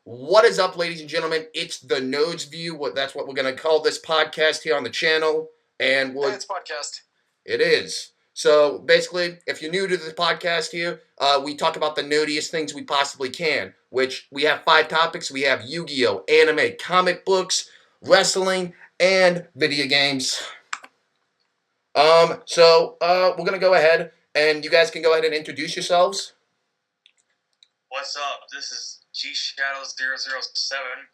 What is up, ladies and gentlemen? It's the Nodes View. That's what we're going to call this podcast here on the channel. And it's podcast. It is. So basically, if you're new to the podcast here, we talk about the nerdiest things we possibly can, which we have 5 topics. We have Yu-Gi-Oh!, anime, comic books, wrestling, and video games. We're going to go ahead, and you guys can go ahead and introduce yourselves. What's up? This is G-Shadow007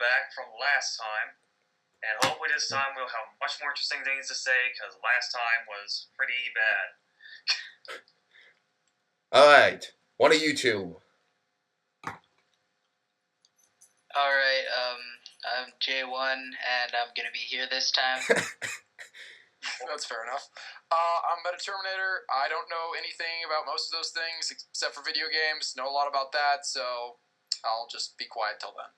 back from last time. And hopefully this time we'll have much more interesting things to say, because last time was pretty bad. Alright. One of you two. Alright, I'm J1, and I'm gonna be here this time. That's fair enough. I'm Metaterminator. I don't know anything about most of those things, except for video games. Know a lot about that, so I'll just be quiet till then.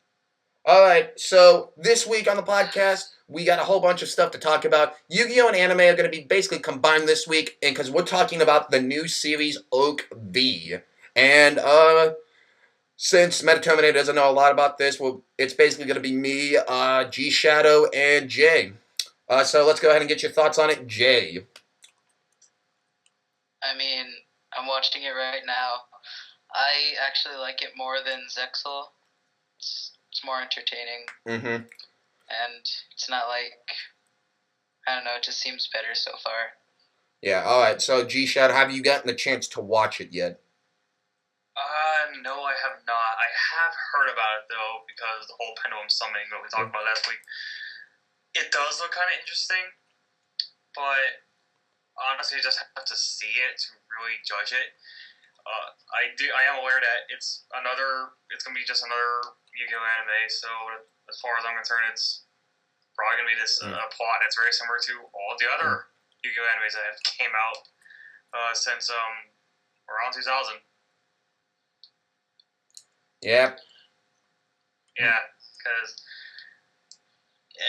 Alright, so this week on the podcast, we got a whole bunch of stuff to talk about. Yu-Gi-Oh! And anime are going to be basically combined this week, and because we're talking about the new series, Oak V. And, since Metaterminator doesn't know a lot about this, it's basically going to be me, G-Shadow, and Jay. So let's go ahead and get your thoughts on it, Jay. I mean, I'm watching it right now. I actually like it more than Zexal. It's more entertaining. Mm-hmm. And it's not like, I don't know, it just seems better so far. Yeah, alright, so G-Shadow, have you gotten the chance to watch it yet? No, I have not. I have heard about it, though, because the whole pendulum summoning that we talked about last week. It does look kind of interesting, but honestly, you just have to see it to really judge it. I am aware that it's going to be just another Yu-Gi-Oh! Anime, so as far as I'm concerned, it's probably going to be this plot that's very similar to all the other Yu-Gi-Oh! Animes that have came out since around 2000. Yeah. Yeah, because...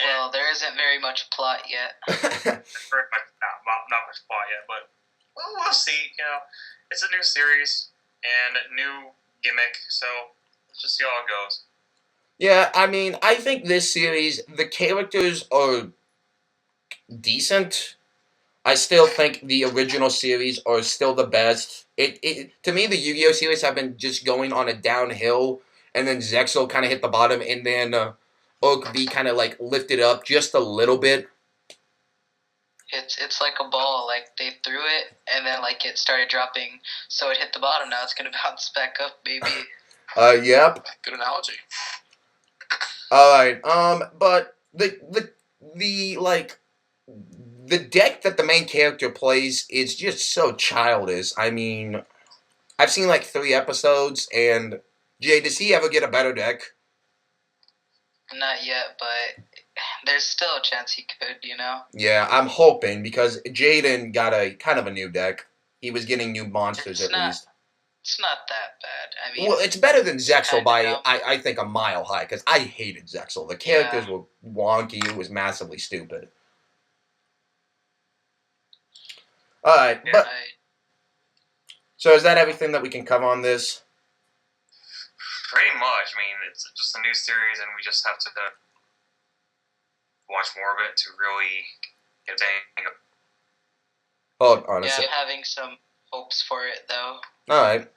Well, there isn't very much plot yet. Not much plot yet, but we'll see. You know, it's a new series and a new gimmick, so let's just see how it goes. Yeah, I mean, I think this series, the characters are decent. I still think the original series are still the best. To me, the Yu-Gi-Oh! Series have been just going on a downhill, and then Zexal kind of hit the bottom, and then Oak V kind of like lifted up just a little bit. It's like a ball. Like, they threw it, and then like it started dropping, so it hit the bottom. Now it's gonna bounce back up, baby. Yep. Good analogy. Alright, but the deck that the main character plays is just so childish. I mean, I've seen like 3 episodes, and Jay, does he ever get a better deck? Not yet, but there's still a chance he could, you know? Yeah, I'm hoping, because Jaden got a kind of a new deck. He was getting new monsters at least. It's not that bad. I mean, well, it's better than Zexal by, dumb. I think, a mile high, because I hated Zexal. The characters were wonky. It was massively stupid. Alright, but... So is that everything that we can cover on this? Pretty much. I mean, it's just a new series, and we just have to watch more of it to really get the hang of it. Hold on a second. Yeah, I'm having some hopes for it, though. Alright.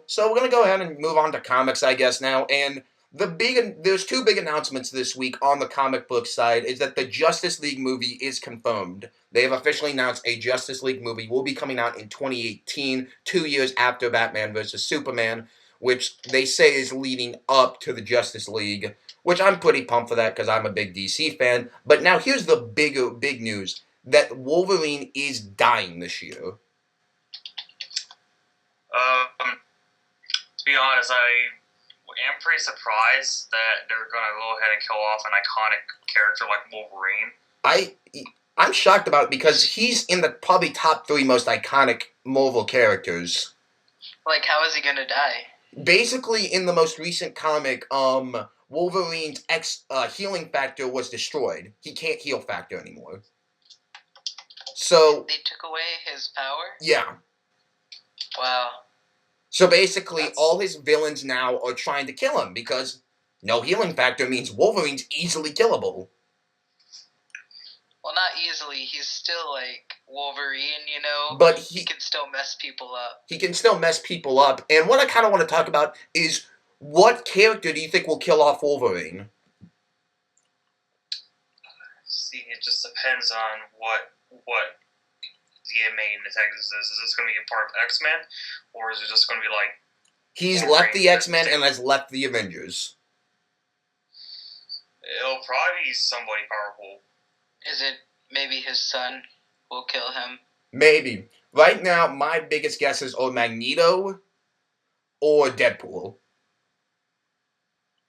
So we're going to go ahead and move on to comics, I guess, now. And there's 2 big announcements this week on the comic book side, is that the Justice League movie is confirmed. They have officially announced a Justice League movie will be coming out in 2018, 2 years after Batman vs. Superman, which they say is leading up to the Justice League, which I'm pretty pumped for that because I'm a big DC fan. But now here's the big news, that Wolverine is dying this year. To be honest, I am pretty surprised that they're going to go ahead and kill off an iconic character like Wolverine. I'm shocked about it because he's in the probably top 3 most iconic Marvel characters. Like, how is he going to die? Basically, in the most recent comic, Wolverine's healing factor was destroyed. He can't heal factor anymore. So... They took away his power? Yeah. Wow. So basically, all his villains now are trying to kill him because no healing factor means Wolverine's easily killable. Well, not easily. He's still like Wolverine, you know. But he can still mess people up. He can still mess people up. And what I kind of want to talk about is what character do you think will kill off Wolverine? See, it just depends on what the main antagonist is. Is this going to be a part of X-Men, or is it just going to be like he's left the X-Men and has left the Avengers? It'll probably be somebody powerful. Is it maybe his son will kill him? Maybe. Right now, my biggest guesses are Magneto or Deadpool.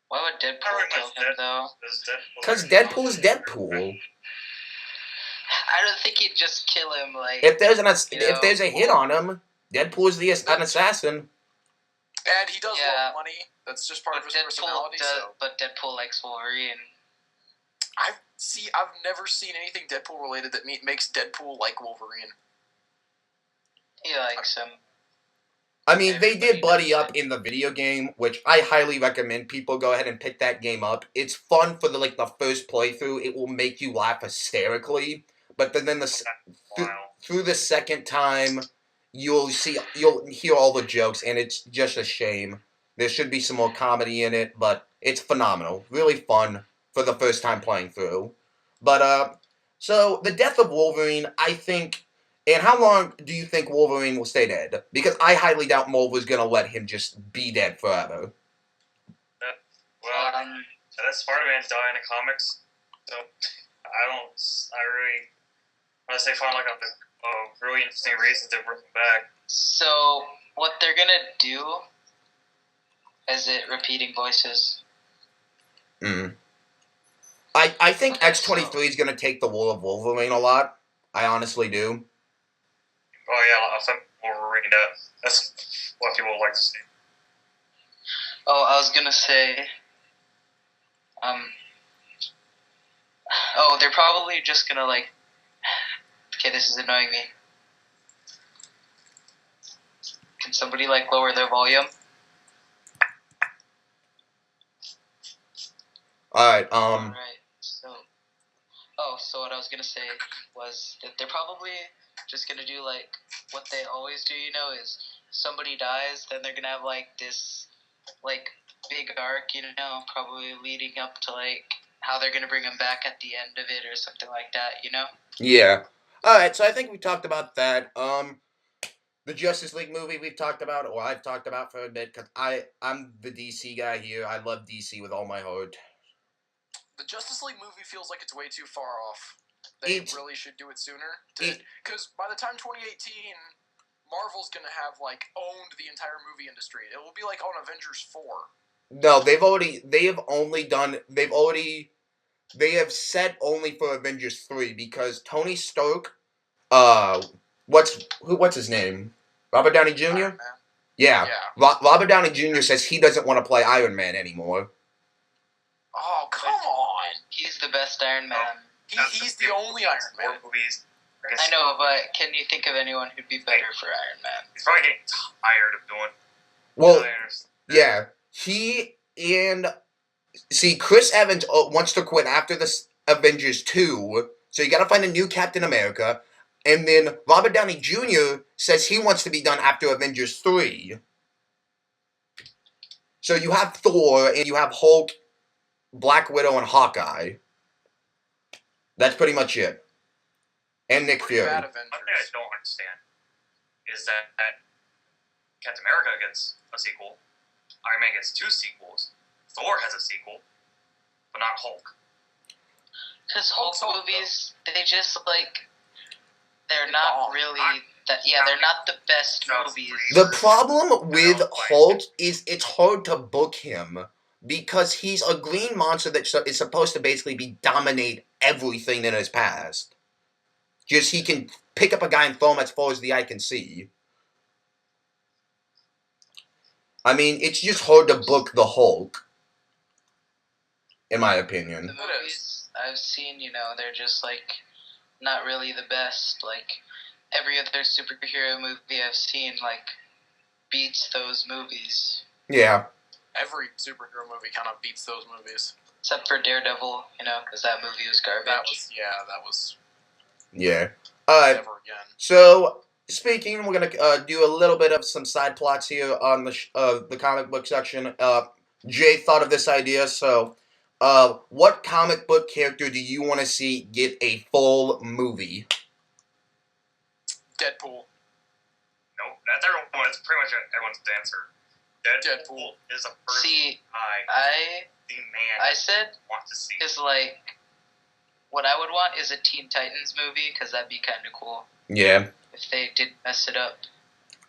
Why would Deadpool kill him, though? Because Deadpool is Deadpool. I don't think he'd just kill him, like... If there's a hit on him, Deadpool is an assassin. And he does love money. That's just part of his personality. But Deadpool likes Wolverine. I've never seen anything Deadpool related that makes Deadpool like Wolverine. He likes him. I mean, they did buddy up in the video game, which I highly recommend people go ahead and pick that game up. It's fun for the first playthrough. It will make you laugh hysterically, but then through the second time, you'll hear all the jokes, and it's just a shame. There should be some more comedy in it, but it's phenomenal, really fun for the first time playing through. But so the death of Wolverine, I think. And how long do you think Wolverine will stay dead? Because I highly doubt Marvel's going to let him just be dead forever. Well, Spider-Man's die in the comics, so I really, unless they find like a really interesting reason to bring him back. So, what they're going to do, is it repeating voices? I think X-23 is going to take the role of Wolverine a lot. I honestly do. Oh yeah, some Wolverine. That's what people would like to see. Oh, I was gonna say, they're probably just gonna okay, this is annoying me. Can somebody lower their volume? Alright, Alright, so what I was gonna say was that they're probably just gonna do what they always do, is somebody dies, then they're gonna have this big arc, probably leading up to how they're gonna bring him back at the end of it or something like that, Yeah. Alright, so I think we talked about that. The Justice League movie we've talked about, or I've talked about for a bit, because I'm the DC guy here. I love DC with all my heart. The Justice League movie feels like it's way too far off. They really should do it sooner. Because by the time 2018, Marvel's going to have, owned the entire movie industry. It will be on Avengers 4. No, they have set only for Avengers 3 because Tony Stark, what's his name? Robert Downey Jr.? Yeah. Robert Downey Jr. says he doesn't want to play Iron Man anymore. Oh, come on! He's the best Iron Man. He's the only Iron Man. I know, but can you think of anyone who'd be better for Iron Man? He's probably getting tired of doing. Well, yeah, Chris Evans wants to quit after this Avengers 2, so you got to find a new Captain America, and then Robert Downey Jr. says he wants to be done after Avengers 3. So you have Thor, and you have Hulk, Black Widow, and Hawkeye. That's pretty much it. And Nick Fury. One thing I don't understand is that Captain America gets a sequel, Iron Man gets 2 sequels, Thor has a sequel, but not Hulk. Because Hulk's movies, they just they're not really they're not the best movies. The problem with Hulk is it's hard to book him because he's a green monster that is supposed to basically dominate everything in his past. Just he can pick up a guy and throw him as far as the eye can see. I mean, it's just hard to book the Hulk, in my opinion. The movies I've seen, they're just not really the best. Every other superhero movie I've seen, beats those movies. Yeah. Every superhero movie kind of beats those movies. Except for Daredevil, because that movie was garbage. That was. Yeah. Never again. So, speaking, we're gonna do a little bit of some side plots here on the comic book section. Jay thought of this idea, so what comic book character do you want to see get a full movie? Deadpool. Nope, that's everyone. That's pretty much everyone's answer. Deadpool is a person I said want to see. Is like what I would want is a Teen Titans movie because that'd be kind of cool. Yeah. If they did mess it up.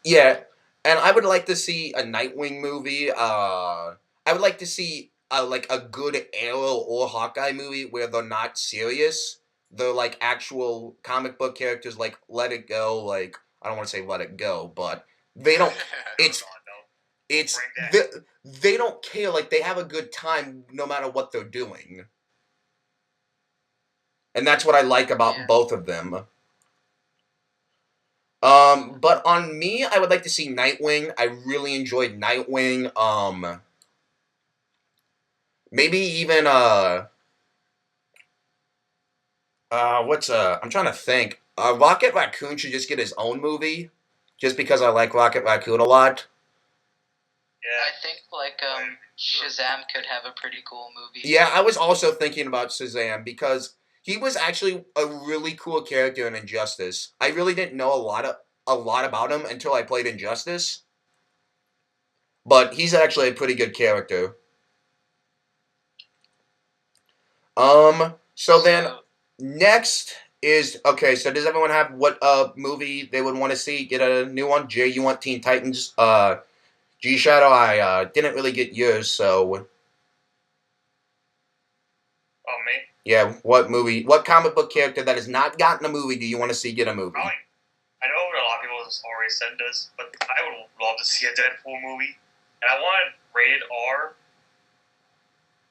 Yeah, and I would like to see a Nightwing movie. I would like to see like a good Arrow or Hawkeye movie where they're not serious. They're like actual comic book characters, like Let It Go. Like I don't want to say Let It Go, but they don't. They don't care. Like they have a good time no matter what they're doing, and that's what I like about both of them. But on me, I would like to see Nightwing. I really enjoyed Nightwing. Maybe even I'm trying to think. Rocket Raccoon should just get his own movie, just because I like Rocket Raccoon a lot. Yeah. I think Shazam could have a pretty cool movie. Yeah, I was also thinking about Shazam because he was actually a really cool character in Injustice. I really didn't know a lot about him until I played Injustice. But he's actually a pretty good character. So then next is okay, so does everyone have what movie they would want to see get a new one? Jay, you want Teen Titans? G Shadow, I didn't really get yours, so Oh, me? yeah, what comic book character that has not gotten a movie do you want to see get a movie? Probably, I know a lot of people have already said this, but I would love to see a Deadpool movie. And I want rated R,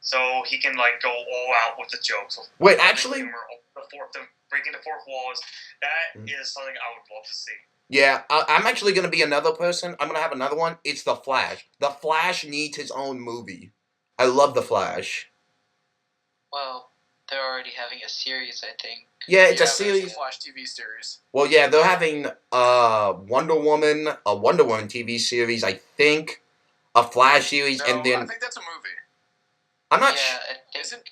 so he can like go all out with the jokes. Wait, actually, breaking the fourth walls. That is something I would love to see. Yeah, I'm actually going to be another person. I'm going to have another one. It's The Flash. The Flash needs his own movie. I love The Flash. Well, they're already having a series, I think. Yeah, it's a series. A Flash TV series. Well, yeah, they're having a Wonder Woman TV series, I think, a Flash series, No, and then I think that's a movie. I'm not. Isn't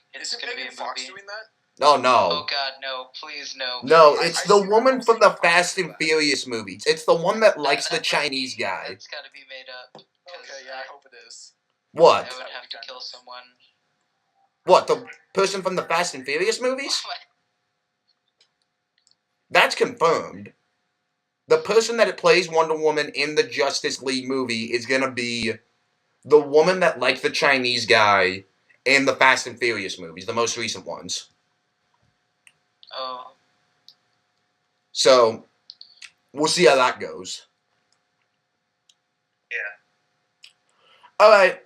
Megan Fox doing that? Oh no! Oh God, no! Please, no! No, it's the woman from the Fast and Furious movies. It's the one that likes the Chinese guy. It's got to be made up. Okay, yeah, I hope it is. What? I would have to kill someone. What, the person from the Fast and Furious movies? That's confirmed. The person that plays Wonder Woman in the Justice League movie is gonna be the woman that likes the Chinese guy in the Fast and Furious movies, the most recent ones. Oh. So, we'll see how that goes. Yeah. Alright,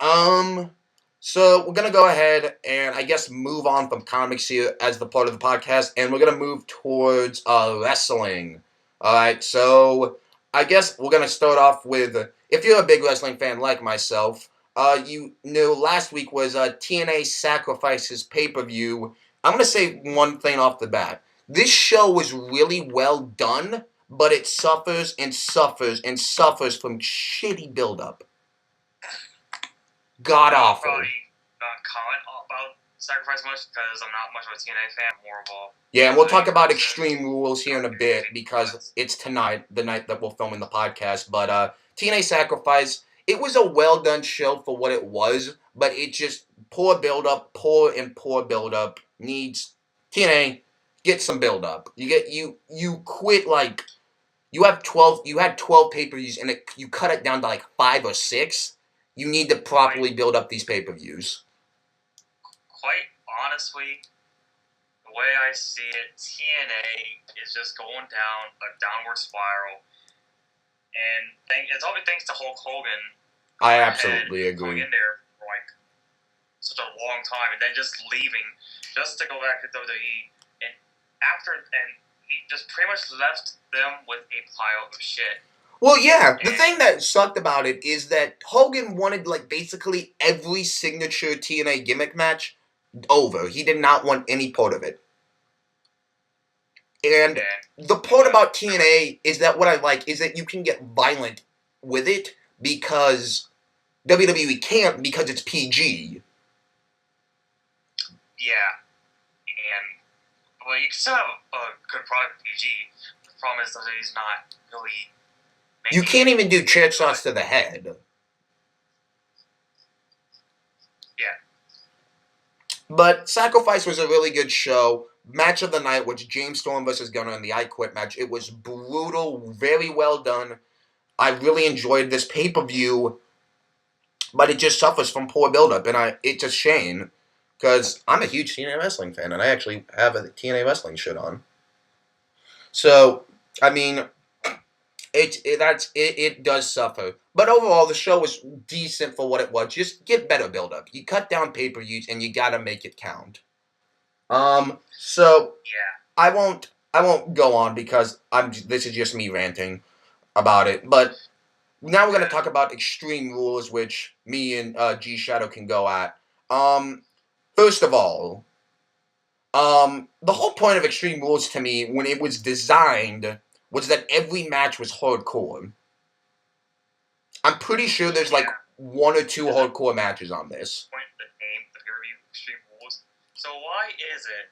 so we're gonna go ahead and I guess move on from comics here as the part of the podcast, and we're gonna move towards wrestling. Alright, so I guess we're gonna start off with, if you're a big wrestling fan like myself, you know last week was TNA Sacrifice's pay-per-view. I'm gonna say one thing off the bat. This show was really well done, but it suffers and suffers and suffers from shitty build-up. God awful. Probably not comment about Sacrifice much because I'm not much of a TNA fan. More of a yeah, and we'll talk about Extreme Rules here in a bit because it's tonight, the night that we're filming the podcast. But TNA Sacrifice, it was a well done show for what it was, but it just poor build up, poor build up. Needs TNA get some build up. You quit like you had 12 pay-per-views and you cut it down to like 5 or 6. You need to properly build up these pay-per-views. Quite honestly, the way I see it, TNA is just going down a downward spiral. And it's all thanks to Hulk Hogan. I absolutely agree. Going in there for like such a long time and then just leaving just to go back to WWE. And he just pretty much left them with a pile of shit. Well, yeah. The thing that sucked about it is that Hogan wanted like basically every signature TNA gimmick match over. He did not want any part of it. And the part about TNA is that what I like is that you can get violent with it because WWE can't because it's PG. Yeah, and well, you can still have a good product PG. The problem is that he's not really. You can't even do chair shots to the head. Yeah. But Sacrifice was a really good show. Match of the night was James Storm versus Gunner in the I Quit match. It was brutal, very well done. I really enjoyed this pay-per-view, but it just suffers from poor build-up, and it's a shame because I'm a huge TNA wrestling fan, and I actually have a TNA wrestling shirt on. So, I mean, it does suffer, but overall the show was decent for what it was. Just get better build-up. You cut down pay-per-views, and you gotta make it count. So Yeah. I won't go on because this is just me ranting about it. But now we're gonna talk about Extreme Rules, which me and G Shadow can go at. First of all, the whole point of Extreme Rules to me when it was designed was that every match was hardcore. I'm pretty sure there's like one or two hardcore matches on this. Point the name, the pay-per-view Extreme Rules. So why is it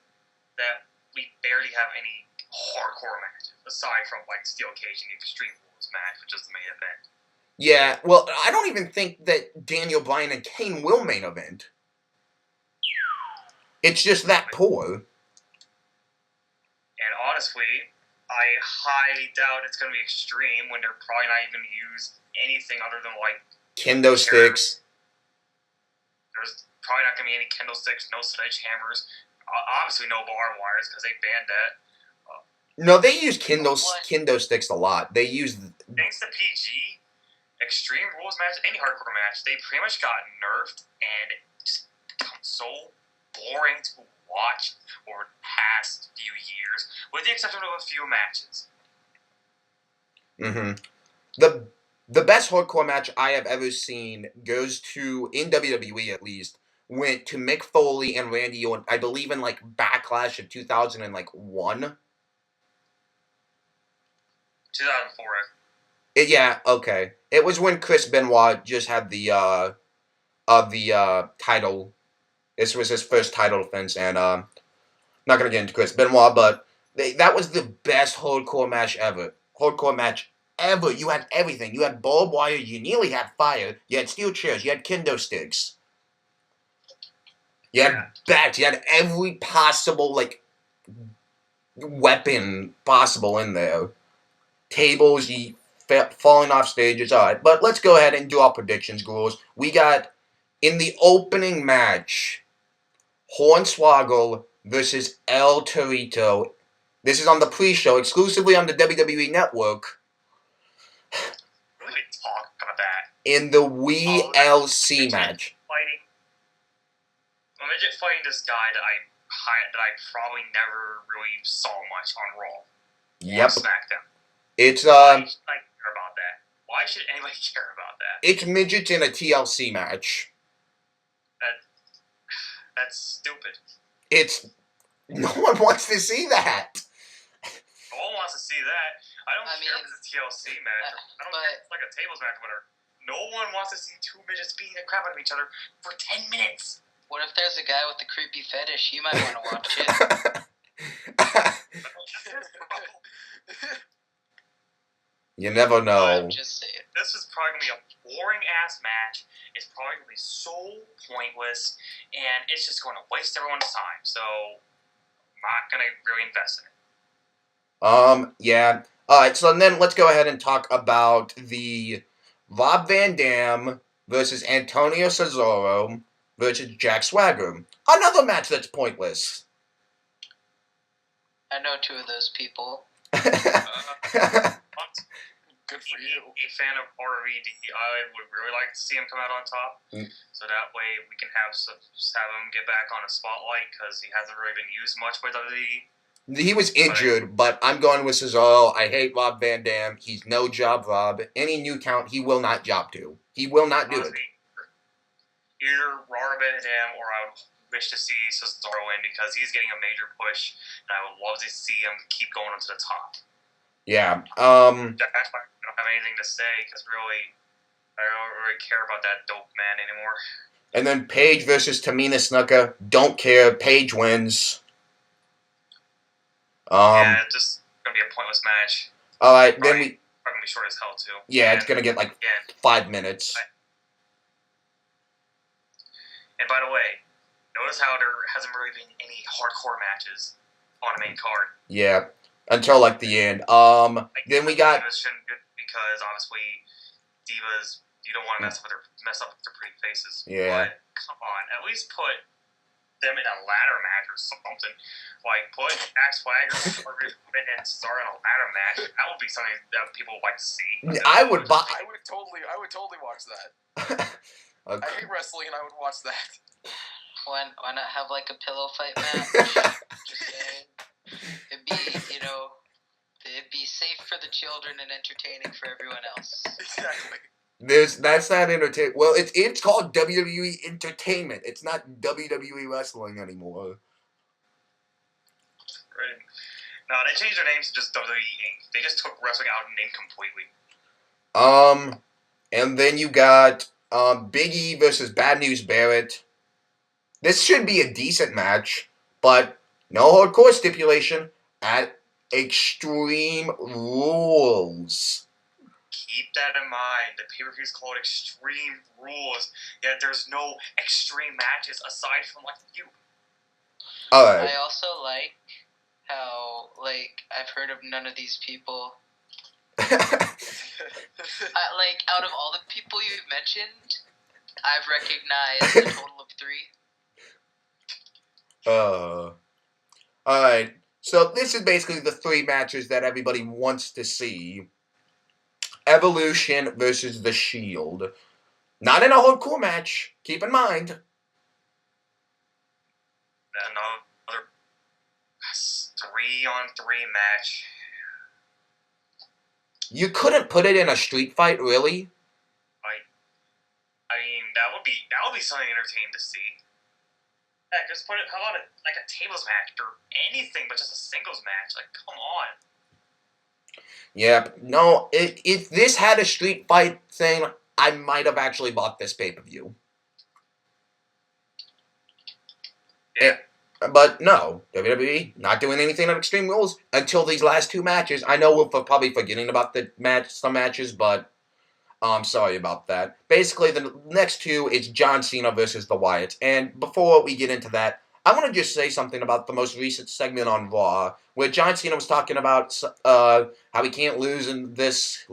that we barely have any hardcore matches aside from like Steel Cage and the Extreme Rules match, which is the main event? Yeah, well, I don't even think that Daniel Bryan and Kane will main event. It's just that poor. And honestly, I highly doubt it's going to be Extreme when they're probably not even use anything other than like kendo sticks. There's probably not going to be any kendo sticks, no sledgehammers, obviously no barbed wires because they banned that. No, they use kendo sticks a lot. They use thanks to PG, Extreme Rules match, any hardcore match, they pretty much got nerfed and just become so boring to watch over the past few years, with the exception of a few matches. The best hardcore match I have ever seen goes to, in WWE at least, went to Mick Foley and Randy Orton, I believe in like Backlash of 2001. 2004. Yeah, okay. It was when Chris Benoit just had the title. This was his first title defense, and not gonna get into Chris Benoit, but that was the best hardcore match ever. Hardcore match ever. You had everything. You had barbed wire. You nearly had fire. You had steel chairs. You had kendo sticks. You had bats. You had every possible like weapon possible in there. Tables. You falling off stages. All right, but let's go ahead and do our predictions, girls. We got in the opening match, Hornswoggle versus El Torito. This is on the pre-show, exclusively on the WWE Network. Really talk about that. In the WeLC match. A midget fighting this guy that I probably never really saw much on Raw. Yep. Or SmackDown. It's Why should I care about that? Why should anybody care about that? It's midgets in a TLC match. That's stupid. No one wants to see that. No one wants to see that. I don't care if it's a TLC match. I don't care if it's like a tables match or whatever. No one wants to see two midgets beating the crap out of each other for 10 minutes. What if there's a guy with a creepy fetish? You might want to watch it. You never know. I'm just saying. This is probably going to be a boring-ass match. It's probably going to be so pointless, and it's just going to waste everyone's time. So, I'm not going to really invest in it. Yeah. Alright, so then let's go ahead and talk about the Rob Van Dam versus Antonio Cesaro versus Jack Swagger. Another match that's pointless. I know two of those people. Good for you. A fan of RVD, I would really like to see him come out on top. So that way we can have him get back on a spotlight because he hasn't really been used much by WWE. He was injured, but I'm going with Cesaro. I hate Rob Van Dam. He's no job Rob. Any new count, he will not job to. He will not do it. Either Rob Van Dam or I would wish to see Cesaro in because he's getting a major push, and I would love to see him keep going up to the top. Yeah. That's why I don't have anything to say because really, I don't really care about that dope man anymore. And then Paige versus Tamina Snuka. Don't care. Paige wins. Yeah, it's just gonna be a pointless match. All right, probably, then we. Probably gonna be short as hell too. Yeah, it's gonna get like 5 minutes. And by the way, notice how there hasn't really been any hardcore matches on the main card. Yeah, until like the end. Then we got. Divas shouldn't be because obviously divas, you don't want to mess up with their pretty faces. Yeah. But come on, at least put them in a ladder match or something. Like put Axe Swagger and Cesaro in a ladder match. That would be something that people would like to see. I would totally watch that. Okay. I hate wrestling, and I would watch that. Why not have like a pillow fight match? Just saying. It'd be safe for the children and entertaining for everyone else. Exactly. That's not entertainment. Well, it's called WWE Entertainment. It's not WWE Wrestling anymore. Right. No, they changed their names to just WWE Inc. They just took wrestling out and name completely. And then you got Big E versus Bad News Barrett. This should be a decent match, but no hardcore stipulation at Extreme Rules. Keep that in mind. The pay-per-view is called Extreme Rules, yet there's no extreme matches aside from like a few. Alright. I also like how I've heard of none of these people. Out of all the people you've mentioned, I've recognized a total of 3. Alright. So this is basically the 3 matches that everybody wants to see. Evolution versus The Shield. Not in a hardcore match. Keep in mind. Another 3-on-3 match. You couldn't put it in a street fight, really? I mean, that would be something entertaining to see. Heck, just put it. How about like a tables match or anything, but just a singles match? Like, come on. Yeah, no. If this had a street fight thing, I might have actually bought this pay-per-view. Yeah. But no, WWE not doing anything on Extreme Rules until these last 2 matches. I know we're probably forgetting about some matches, but I'm sorry about that. Basically, the next 2 is John Cena versus the Wyatts. And before we get into that, I want to just say something about the most recent segment on Raw, where John Cena was talking about how he can't lose in this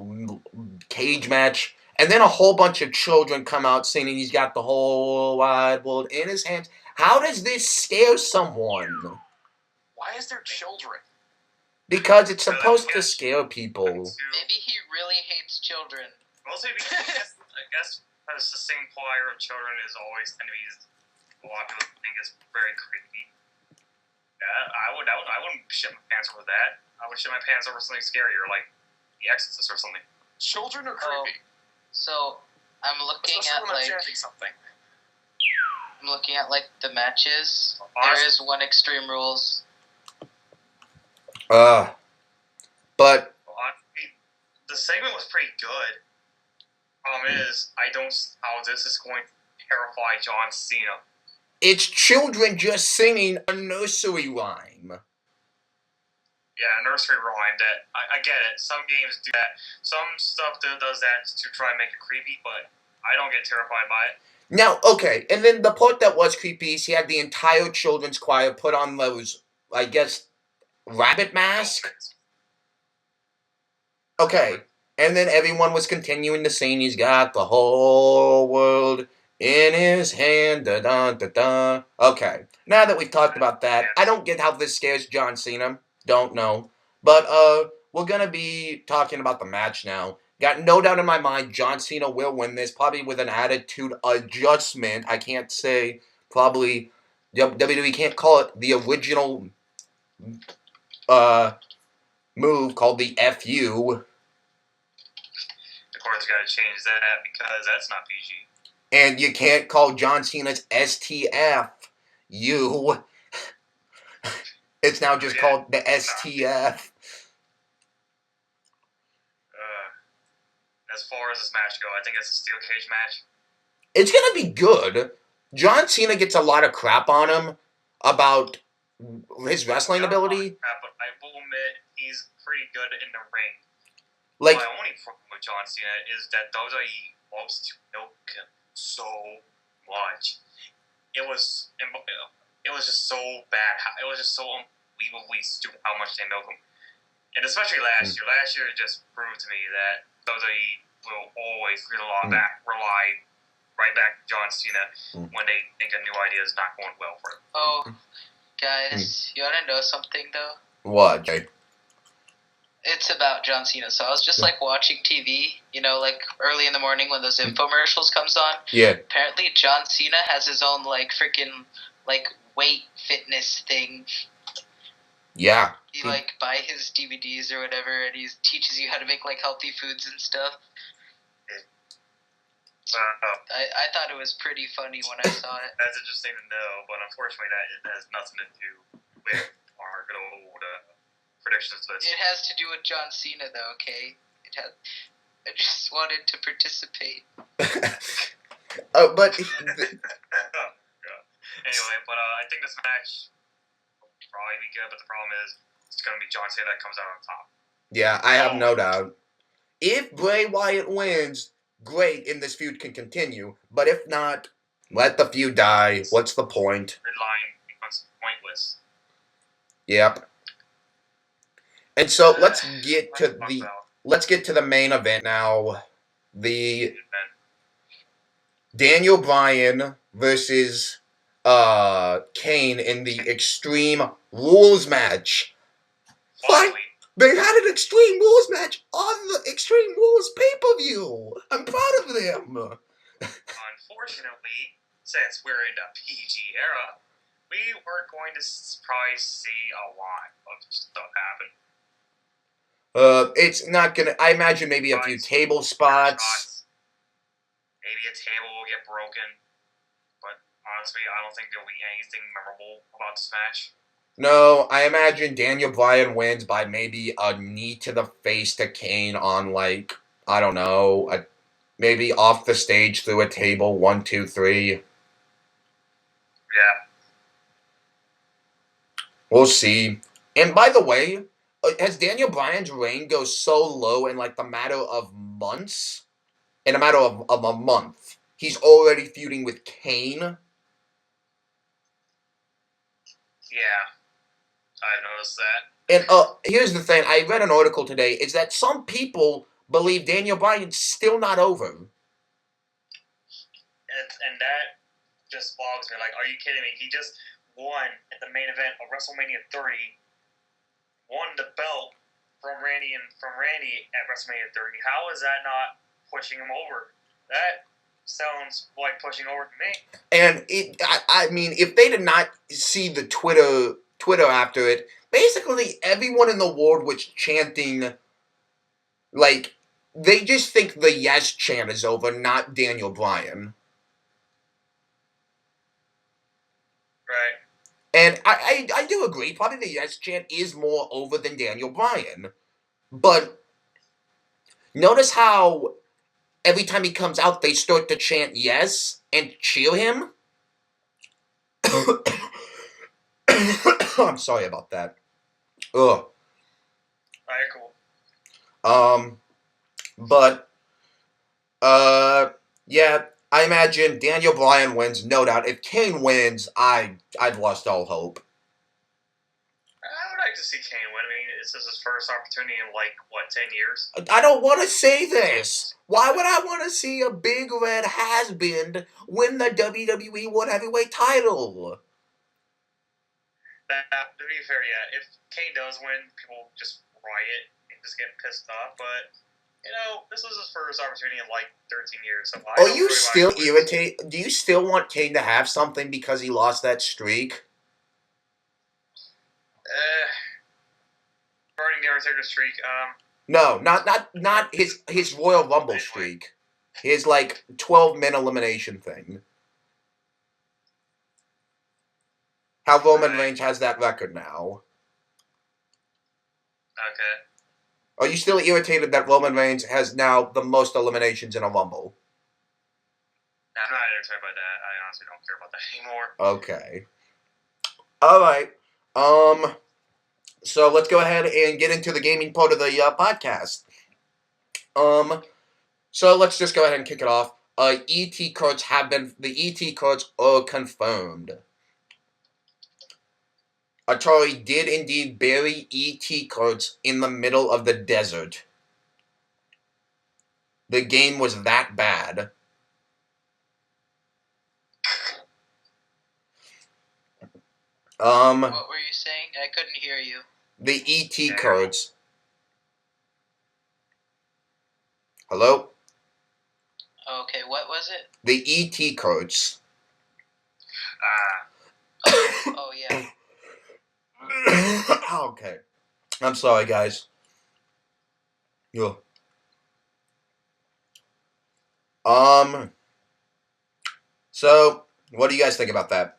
cage match. And then a whole bunch of children come out saying he's got the whole wide world in his hands. How does this scare someone? Why is there children? Because it's supposed to scare people. Maybe he really hates children. Mostly because I guess the supplier of children is always tend to be a lot of people think it's very creepy. Yeah, I wouldn't shit my pants over that. I would shit my pants over something scarier like The Exorcist or something. Children are creepy. So I'm looking Especially at when I'm chanting something. I'm looking at the matches. Awesome. There is one Extreme Rules. But the segment was pretty good. Problem is, I don't how this is going to terrify John Cena. it's children just singing a nursery rhyme. Yeah, nursery rhyme. That I get it. Some games do that. Some stuff does that to try and make it creepy, but I don't get terrified by it. Now, okay, and then the part that was creepy is he had the entire children's choir put on those, I guess, rabbit masks. Okay, and then everyone was continuing to sing, he's got the whole world in his hand, da-da-da-da. Okay, now that we've talked about that, I don't get how this scares John Cena. Don't know. But, we're gonna be talking about the match now. Got no doubt in my mind John Cena will win this, probably with an attitude adjustment. I can't say, probably, WWE can't call it the original move called the FU. Of course, got to change that because that's not PG. And you can't call John Cena's STF you. It's now just called the STF. As far as this match go, I think it's a steel cage match. It's gonna be good. John Cena gets a lot of crap on him about his wrestling ability. Crap, but I will admit he's pretty good in the ring. Like, my only problem with John Cena is that WWE loves to milk him so much. It was just so bad. It was just so unbelievably stupid how much they milk him. And especially last year. Last year it just proved to me that WWE will always rely right back to John Cena when they think a new idea is not going well for him. Oh, guys, you want to know something, though? What, Jay? It's about John Cena. So I was just, like, watching TV, you know, like, early in the morning when those infomercials comes on. Yeah. Apparently John Cena has his own, like, freaking, like, weight fitness thing. Yeah. He, like, buy his DVDs or whatever, and he teaches you how to make, like, healthy foods and stuff. I thought it was pretty funny when I saw it. That's interesting to know, but unfortunately that has nothing to do with our good old predictions list. It has to do with John Cena, though, okay? I just wanted to participate. But... Anyway, but I think this match will probably be good, but the problem is it's going to be John Cena that comes out on top. Yeah, I have no doubt. If Bray Wyatt wins, great, and this feud can continue. But if not, let the feud die. What's the point? Red line becomes pointless. Yep. And so let's get to the main event now. The Daniel Bryan versus Kane in the Extreme Rules match. Finally. They had an Extreme Rules match on the Extreme Rules pay-per-view. I'm proud of them. Unfortunately, since we're in the PG era, we were going to probably see a lot of stuff happen. It's not gonna. I imagine maybe a few table spots. Maybe a table will get broken. But honestly, I don't think there'll be anything memorable about this match. No, I imagine Daniel Bryan wins by maybe a knee to the face to Kane on, like, I don't know, maybe off the stage through a table, 1, 2, 3. Yeah. We'll see. And by the way, has Daniel Bryan's reign go so low in, like, the matter of months? In a matter of a month, he's already feuding with Kane? Yeah. I noticed that. And here's the thing. I read an article today. Is that some people believe Daniel Bryan's still not over. And that just bogs me. Like, are you kidding me? He just won at the main event of WrestleMania 30. Won the belt from Randy at WrestleMania 30. How is that not pushing him over? That sounds like pushing over to me. And I mean, if they did not see the Twitter after it, basically everyone in the world was chanting, like, they just think the yes chant is over, not Daniel Bryan. Right. And I do agree, probably the yes chant is more over than Daniel Bryan. But notice how every time he comes out, they start to chant yes and cheer him. I'm sorry about that. Ugh. Alright, cool. But, yeah, I imagine Daniel Bryan wins, no doubt. If Kane wins, I've lost all hope. I would like to see Kane win. I mean, this is his first opportunity in, 10 years? I don't want to say this. Why would I want to see a big red has-been win the WWE World Heavyweight title? To be fair, yeah, if Kane does win, people just riot and just get pissed off, but, this was his first opportunity in, 13 years. So Are you still irritated? Do you still want Kane to have something because he lost that streak? Burning the Undertaker streak. No, not his Royal Rumble streak. His 12-minute elimination thing. How Roman Reigns has that record now. Okay. Are you still irritated that Roman Reigns has now the most eliminations in a Rumble? I'm not irritated by that. I honestly don't care about that anymore. Okay. All right. So let's go ahead and get into the gaming part of the podcast. So let's just go ahead and kick it off. ET cards are confirmed. Atari did indeed bury ET cards in the middle of the desert. The game was that bad. What were you saying? I couldn't hear you. The ET cards. Hello? Okay, what was it? The ET cards. Oh, yeah. Okay. I'm sorry, guys. Yo. So, what do you guys think about that?